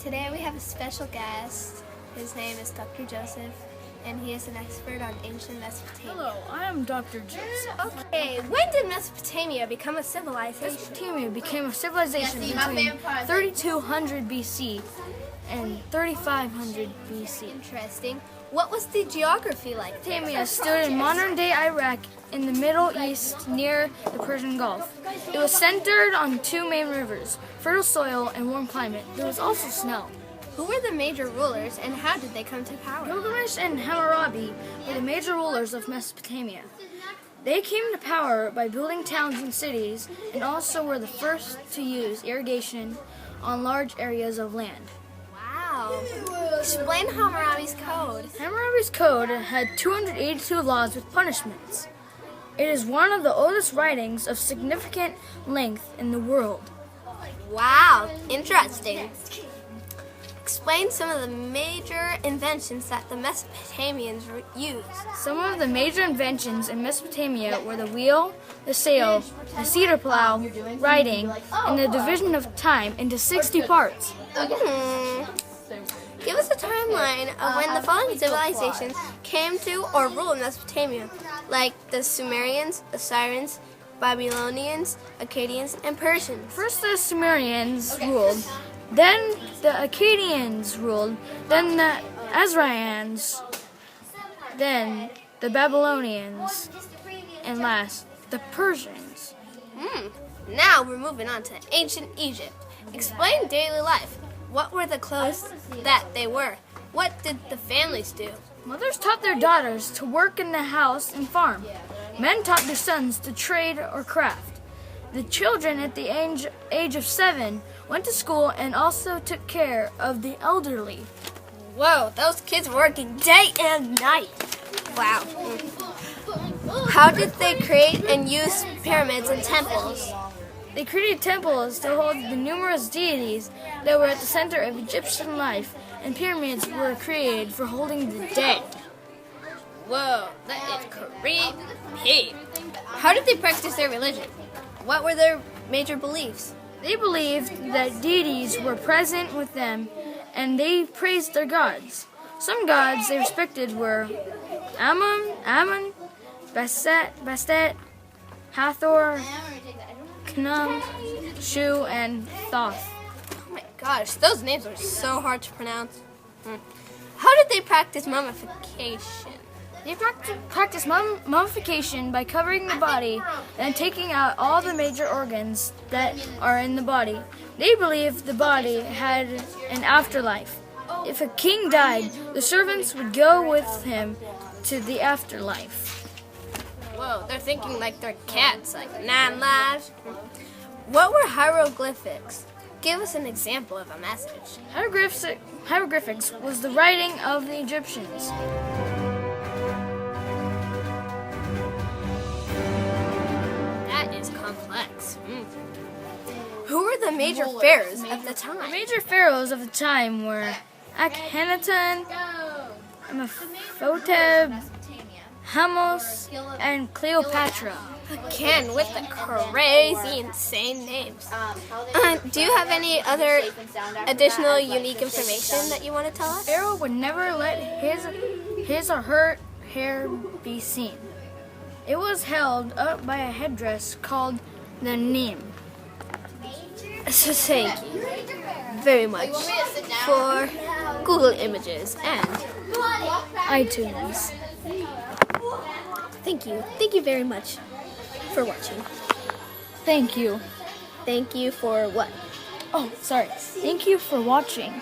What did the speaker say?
Today we have a special guest. His name is Dr. Joseph, and he is an expert on ancient Mesopotamia. Hello, I am Dr. Joseph. Okay, when did Mesopotamia become a civilization? Mesopotamia became a civilization between 3200 BC and 3500 BC. Interesting. What was the geography like there? Mesopotamia stood in modern-day Iraq in the Middle East near the Persian Gulf. It was centered on two main rivers, fertile soil and warm climate. There was also snow. Who were the major rulers and how did they come to power? Gilgamesh and Hammurabi were the major rulers of Mesopotamia. They came to power by building towns and cities and also were the first to use irrigation on large areas of land. Wow. Explain Hammurabi's code. Hammurabi's code had 282 laws with punishments. It is one of the oldest writings of significant length in the world. Wow, interesting. Explain some of the major inventions that the Mesopotamians used. Some of the major inventions in Mesopotamia were the wheel, the sail, the cedar plow, writing, and the division of time into 60 parts. Give us a timeline of when the following civilizations came to or ruled Mesopotamia, like the Sumerians, Assyrians, Babylonians, Akkadians, and Persians. First the Sumerians ruled, then the Akkadians ruled, then the Assyrians, then the Babylonians, and last, the Persians. Now we're moving on to ancient Egypt. Explain daily life. What were the clothes that they wore? What did the families do? Mothers taught their daughters to work in the house and farm. Men taught their sons to trade or craft. The children at the age of 7 went to school and also took care of the elderly. Whoa, those kids were working day and night. Wow. How did they create and use pyramids and temples? They created temples to hold the numerous deities that were at the center of Egyptian life, and pyramids were created for holding the dead. Whoa, that is creepy. How did they practice their religion? What were their major beliefs? They believed that deities were present with them, and they praised their gods. Some gods they respected were Amun, Bastet, Hathor, Khnum, Shu, and Thoth. Oh my gosh, those names are so hard to pronounce. How did they practice mummification? They practiced mummification by covering the body and taking out all the major organs that are in the body. They believed the body had an afterlife. If a king died, the servants would go with him to the afterlife. Whoa, they're thinking like they're cats, like 9 lives. What were hieroglyphics? Give us an example of a message. Hieroglyphics was the writing of the Egyptians. That is complex. Who were the major pharaohs of the time? The major pharaohs of the time were Akhenaten, Amenhotep, Hammos, and Cleopatra. Again, with the crazy, insane names. Do you have any other additional unique information that you want to tell us? Pharaoh would never let his or her hair be seen. It was held up by a headdress called the neem. So thank you very much for Google Images and iTunes. Thank you. Thank you very much for watching. Thank you. Thank you for what? Oh, sorry. Thank you for watching.